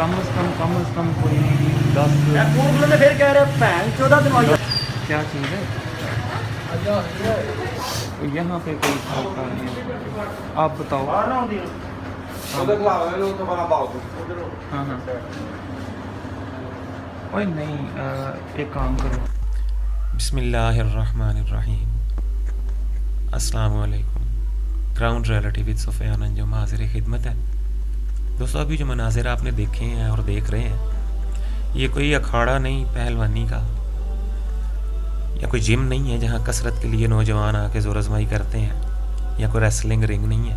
कम से कम कोई 10 फिर कह रहे भैन 14 दिन वाली क्या चीज़ है तो यहाँ पे कोई खाता नहीं है। आप बताओ। हाँ हाँ ओए नहीं एक काम करो। बिस्मिल्लाहिर्रहमानिर्रहीम। अस्सलाम वालेकुम। Ground reality with Sufiyan Anjum हाजिर खिदमत है। दोस्तों अभी जो मनाजिर आपने देखे हैं और देख रहे हैं, ये कोई अखाड़ा नहीं पहलवानी का या कोई जिम नहीं है जहाँ कसरत के लिए नौजवान आके ज़ोर आजमाई करते हैं, या कोई रेसलिंग रिंग नहीं है।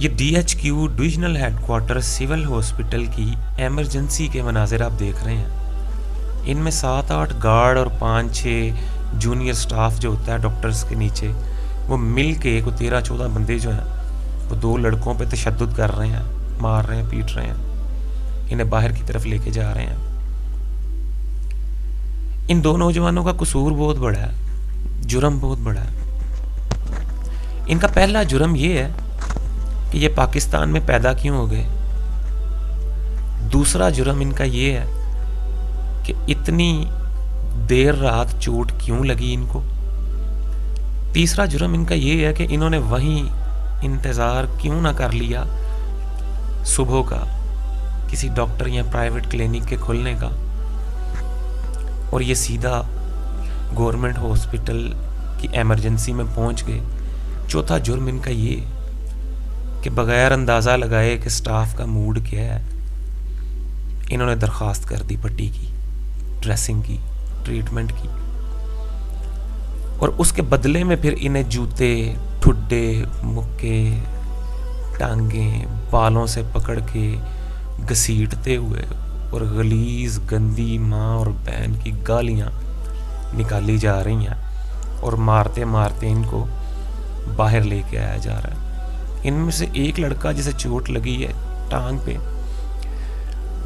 ये DHQ divisional headquarter civil hospital की एमरजेंसी के मनाजिर आप देख रहे हैं। इनमें 7-8 गार्ड और 5-6 जूनियर स्टाफ जो होता है डॉक्टर्स के नीचे, वो मिल के को 13-14 बंदे जो हैं वो 2 लड़कों पे तशद्दुद कर रहे हैं, मार रहे हैं, पीट रहे हैं, इन्हें बाहर की तरफ लेके जा रहे हैं। इन 2 नौजवानों का कसूर बहुत बड़ा है, जुर्म बहुत बड़ा है। इनका पहला जुर्म ये है कि ये पाकिस्तान में पैदा क्यों हो गए। दूसरा जुर्म इनका ये है कि इतनी देर रात चोट क्यों लगी इनको। तीसरा जुर्म इनका ये है कि इन्होंने वहीं इंतज़ार क्यों ना कर लिया सुबह का किसी डॉक्टर या प्राइवेट क्लिनिक के खुलने का, और ये सीधा गवर्नमेंट हॉस्पिटल की एमरजेंसी में पहुंच गए। चौथा जुर्म इनका ये कि बगैर अंदाज़ा लगाए कि स्टाफ का मूड क्या है, इन्होंने दरख्वास्त कर दी पट्टी की, ड्रेसिंग की, ट्रीटमेंट की, और उसके बदले में फिर इन्हें जूते, ठुड्डे, मुक्के, टांगें बालों से पकड़ के घसीटते हुए और गलीज गंदी माँ और बहन की गालियाँ निकाली जा रही हैं, और मारते मारते इनको बाहर लेके आया जा रहा है। इनमें से एक लड़का जिसे चोट लगी है टांग पे,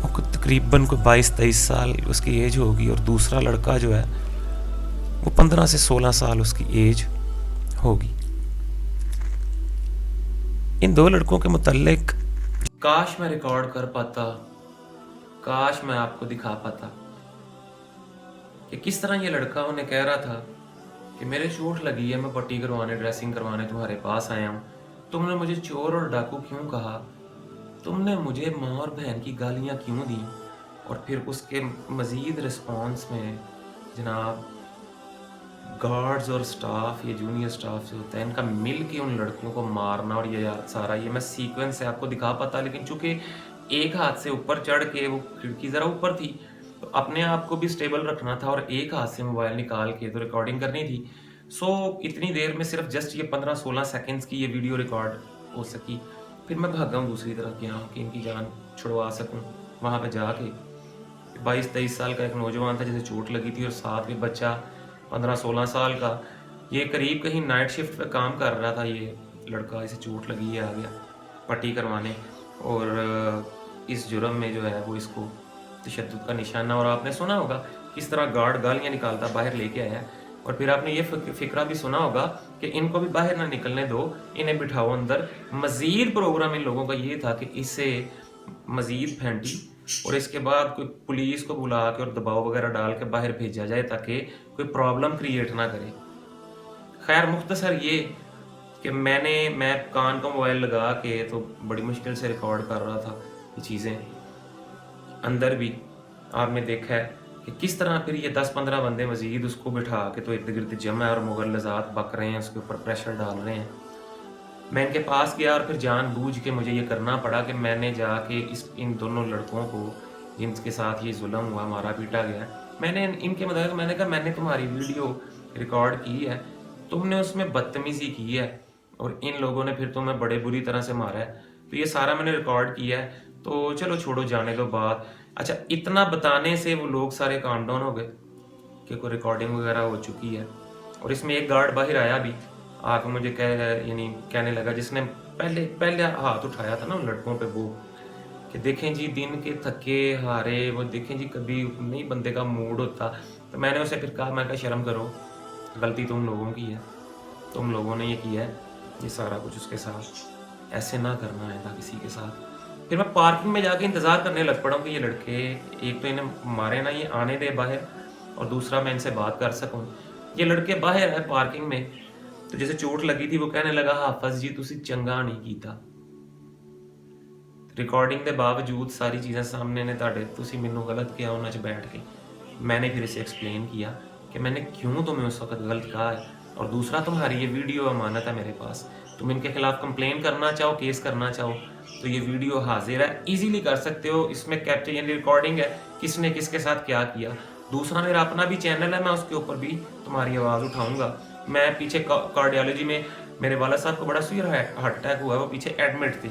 वो तकरीबन को 22-23 साल उसकी एज होगी, और दूसरा लड़का जो है वो 15 से 16 साल उसकी एज होगी। इन 2 लड़कों के मुतल्लिक काश मैं रिकॉर्ड कर पाता, काश मैं आपको दिखा पाता कि किस तरह ये लड़का उन्हें कह रहा था कि मेरे चोट लगी है, मैं पट्टी करवाने, ड्रेसिंग करवाने तुम्हारे पास आया हूँ। तुमने मुझे चोर और डाकू क्यों कहा, तुमने मुझे माँ और बहन की गालियाँ क्यों दी। और फिर उसके मज़ीद रिस्पॉन्स में जनाब गार्ड्स और स्टाफ, ये जूनियर स्टाफ जो होता है, इनका मिल के उन लड़कियों को मारना। और ये यार सारा ये मैं सीक्वेंस से आपको दिखा पाता, लेकिन चूंकि एक हाथ से ऊपर चढ़ के वो खिड़की ज़रा ऊपर थी तो अपने आप को भी स्टेबल रखना था, और एक हाथ से मोबाइल निकाल के तो रिकॉर्डिंग करनी थी। सो इतनी देर में सिर्फ जस्ट ये 15-16 सेकेंड्स की ये वीडियो रिकॉर्ड हो सकी। फिर मैं भागा हूँ दूसरी तरफ कि हाँ कि इनकी जान छुड़वा सकूँ। वहाँ पे जाके 22-23 साल का एक नौजवान था जिसे चोट लगी थी, और साथ में बच्चा 15-16 साल का, ये करीब कहीं नाइट शिफ्ट पे काम कर रहा था। ये लड़का, इसे चोट लगी है, आ गया पट्टी करवाने, और इस जुर्म में जो है वो इसको तशद्दुद का निशाना। और आपने सुना होगा किस तरह गार्ड गालियाँ निकालता बाहर लेके आया, और फिर आपने ये फिक्रा भी सुना होगा कि इनको भी बाहर ना निकलने दो, इन्हें बिठाओ अंदर। मज़ीद प्रोग्राम इन लोगों का ये था कि इसे मज़ीद फेंटी, और इसके बाद कोई पुलिस को बुला के और दबाव वगैरह डाल के बाहर भेजा जाए ताकि कोई प्रॉब्लम क्रिएट ना करे। खैर मुख्तसर ये कि मैं कान का मोबाइल लगा के तो बड़ी मुश्किल से रिकॉर्ड कर रहा था ये चीज़ें। अंदर भी आपने देखा है कि किस तरह फिर ये 10-15 बंदे मजीद उसको बिठा के तो इर्द गिर्द जमा और मुगलजात बक रहे हैं, उसके ऊपर प्रेशर डाल रहे हैं। मैं इनके पास गया और फिर जानबूझ के मुझे ये करना पड़ा कि मैंने जाके इन दोनों लड़कों को जिनके साथ ये जुल्म हुआ, मारा पीटा गया, मैंने इनके मतलब मैंने कहा मैंने तुम्हारी वीडियो रिकॉर्ड की है, तुमने उसमें बदतमीज़ी की है, और इन लोगों ने फिर तुम्हें बड़े बुरी तरह से मारा है, तो ये सारा मैंने रिकॉर्ड किया है, तो चलो छोड़ो जाने दो बात। अच्छा, इतना बताने से वो लोग सारे काम डाउन हो गए कि कोई रिकॉर्डिंग वगैरह हो चुकी है। और इसमें एक गार्ड बाहर आया भी, आके मुझे कहने लगा, जिसने पहले हाथ उठाया था ना उन लड़कों पे, वो कि देखें जी दिन के थके हारे, वो देखें जी कभी नहीं बंदे का मूड होता। तो मैंने उसे फिर कहा, मैं शर्म करो, गलती तुम लोगों की है, तुम लोगों ने ये किया है, ये सारा कुछ उसके साथ, ऐसे ना करना है था किसी के साथ। फिर मैं पार्किंग में जाके इंतज़ार करने लग पड़ा हूँ कि ये लड़के एक तो इन्हें मारे ना, ये आने दे बाहर, और दूसरा मैं इनसे बात कर सकूँ। ये लड़के बाहर है पार्किंग में, तो जैसे चोट लगी थी वो कहने लगा हाफिज जी तुसी चंगा नहीं कीता। रिकॉर्डिंग के बावजूद सारी चीज़ें सामने ने ताड़े, तुसी मैनू गलत किया उन्होंने बैठ के। मैंने फिर इसे एक्सप्लेन किया कि मैंने क्यों तुम्हें उस वक्त गलत कहा है, और दूसरा तुम्हारी ये वीडियो अमानत है मेरे पास, तुम इनके खिलाफ कंप्लेन करना चाहो, केस करना चाहो तो ये वीडियो हाजिर है, इजीली कर सकते हो। इसमें कैप्चर यानी रिकॉर्डिंग है किसने किसके साथ क्या किया। दूसरा मेरा अपना भी चैनल है, मैं उसके ऊपर भी तुम्हारी आवाज़ उठाऊंगा। मैं पीछे कार्डियोलॉजी में मेरे वाला साहब को बड़ा सीवियर हार्ट अटैक हुआ, वो पीछे एडमिट थे।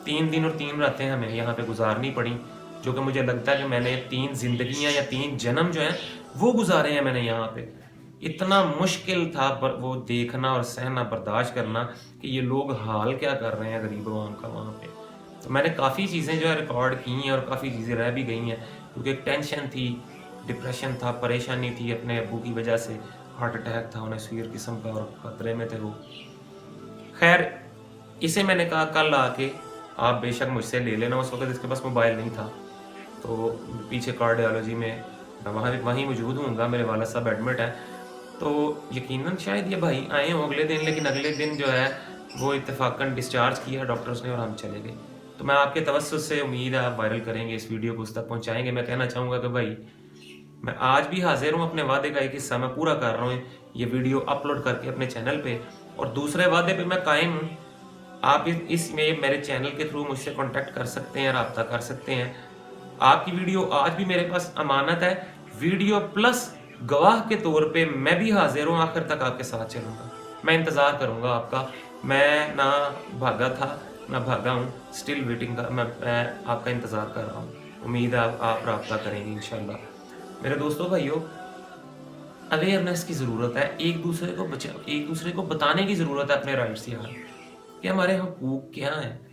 3 दिन और 3 रातें हमें यहाँ पे गुजारनी पड़ी, जो कि मुझे लगता है कि मैंने 3 जिंदगियाँ या 3 जन्म जो हैं वो गुजारे हैं मैंने यहाँ पे। इतना मुश्किल था वो देखना और सहना, बर्दाश्त करना कि ये लोग हाल क्या कर रहे हैं गरीब आवाम का वहाँ पे। तो मैंने काफ़ी चीज़ें जो है रिकॉर्ड की हैं और काफ़ी चीज़ें रह भी गई हैं, क्योंकि टेंशन थी, डिप्रेशन था, परेशानी थी, अपने अब्बू की वजह से हार्ट अटैक था, उन्हें सीवियर किस्म का, और खतरे में थे वो। खैर इसे मैंने कहा कल आके आप बेशक मुझसे ले लेना, उस वक्त इसके पास मोबाइल नहीं था। तो पीछे कार्डियोलॉजी में मैं वहीं मौजूद हूँगा, मेरे वाला साहब एडमिट है। तो यकीनन शायद ये भाई आए हों अगले दिन, लेकिन अगले दिन जो है वो इत्तेफाकन डिस्चार्ज किया डॉक्टर्स ने और हम चले गए। तो मैं आपके तवज्जुह से उम्मीद है आप वायरल करेंगे, इस वीडियो को उस तक पहुँचाएँगे। मैं कहना चाहूँगा कि भाई मैं आज भी हाजिर हूँ, अपने वादे का एक हिस्सा मैं पूरा कर रहा हूँ, ये वीडियो अपलोड करके अपने चैनल पे, और दूसरे वादे पे मैं कायम हूँ। आप इसमें मेरे चैनल के थ्रू मुझसे कांटेक्ट कर सकते हैं, रब्ता कर सकते हैं। आपकी वीडियो आज भी मेरे पास अमानत है, वीडियो प्लस गवाह के तौर पे मैं भी हाजिर हूँ, आखिर तक आपके साथ चलूँगा, मैं इंतज़ार करूँगा आपका। मैं ना भागा था ना भागा हूँ, स्टिल वेटिंग का मैं आपका इंतज़ार कर रहा हूँ। उम्मीद है आप रब्ता करेंगे इंशाल्लाह। मेरे दोस्तों भाइयों, अवेयरनेस की ज़रूरत है, एक दूसरे को बताने की ज़रूरत है अपने राइट्स यार, कि हमारे हकूक़ क्या हैं।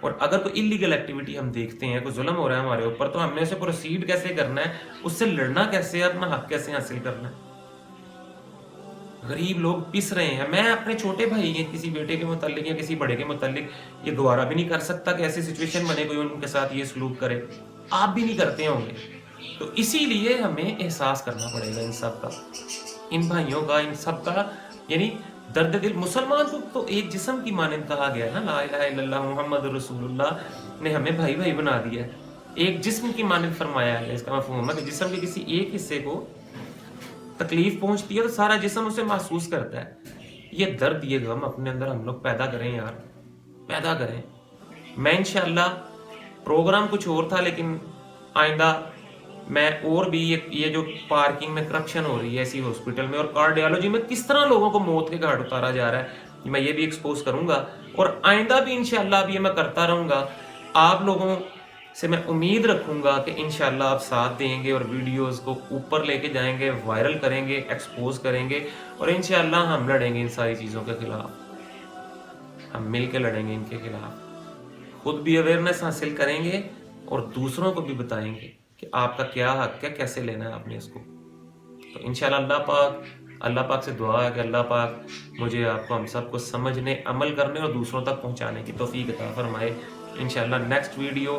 और अगर कोई इलीगल एक्टिविटी हम देखते हैं, कोई जुल्म हो रहा है हमारे ऊपर, तो हमने उसे प्रोसीड कैसे करना है, उससे लड़ना कैसे है, अपना हक कैसे हासिल करना है। गरीब लोग पिस रहे हैं। मैं अपने छोटे भाई के किसी बेटे के मुतालिक या किसी बड़े के मुतालिक ये गवारा भी नहीं कर सकता कि ऐसी सिचुएशन बने कोई उनके साथ ये सलूक करे, आप भी नहीं करते होंगे। तो इसीलिए हमें एहसास करना पड़ेगा इन सब का, इन भाइयों का, इन सब का, यानी दर्द दिल। मुसलमान को तो एक जिस्म की मानंद कहा गया है ना, ला इलाहा इल्लल्लाह मुहम्मद रसूलुल्लाह ने हमें भाई भाई बना दिया है, एक जिस्म की मानंद फरमाया है। इसका मफहूम है कि जिस्म के किसी एक हिस्से को तकलीफ पहुंचती है तो सारा जिस्म उसे महसूस करता है। ये दर्द, ये गम अपने अंदर हम लोग पैदा करें यार, पैदा करें। मैं इंशाअल्लाह, प्रोग्राम कुछ और था, लेकिन आइंदा मैं और भी ये जो पार्किंग में करप्शन हो रही है ऐसी हॉस्पिटल में, और कार्डियोलॉजी में किस तरह लोगों को मौत के घाट उतारा जा रहा है, मैं ये भी एक्सपोज करूंगा, और आइंदा भी इंशाअल्लाह अब ये मैं करता रहूंगा। आप लोगों से मैं उम्मीद रखूंगा कि इंशाअल्लाह आप साथ देंगे और वीडियोस को ऊपर लेके जाएंगे, वायरल करेंगे, एक्सपोज करेंगे, और इंशाअल्लाह हम लड़ेंगे इन सारी चीज़ों के खिलाफ। हम मिल के लड़ेंगे इनके खिलाफ, खुद भी अवेयरनेस हासिल करेंगे और दूसरों को भी बताएंगे कि आपका क्या हक है, कैसे लेना है आपने इसको। तो इंशाअल्लाह अल्लाह पाक से दुआ है कि अल्लाह पाक मुझे, आपको, हम सबको समझने, अमल करने और दूसरों तक पहुंचाने की तौफीक अता फरमाए। इंशाअल्लाह नेक्स्ट वीडियो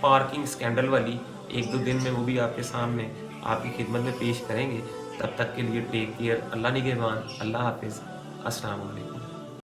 पार्किंग स्कैंडल वाली 1-2 दिन में वो भी आपके सामने आपकी खिदमत में पेश करेंगे। तब तक के लिए टेक केयर, अल्लाह निगहबान, अल्लाह हाफिज़, अस्सलाम वालेकुम।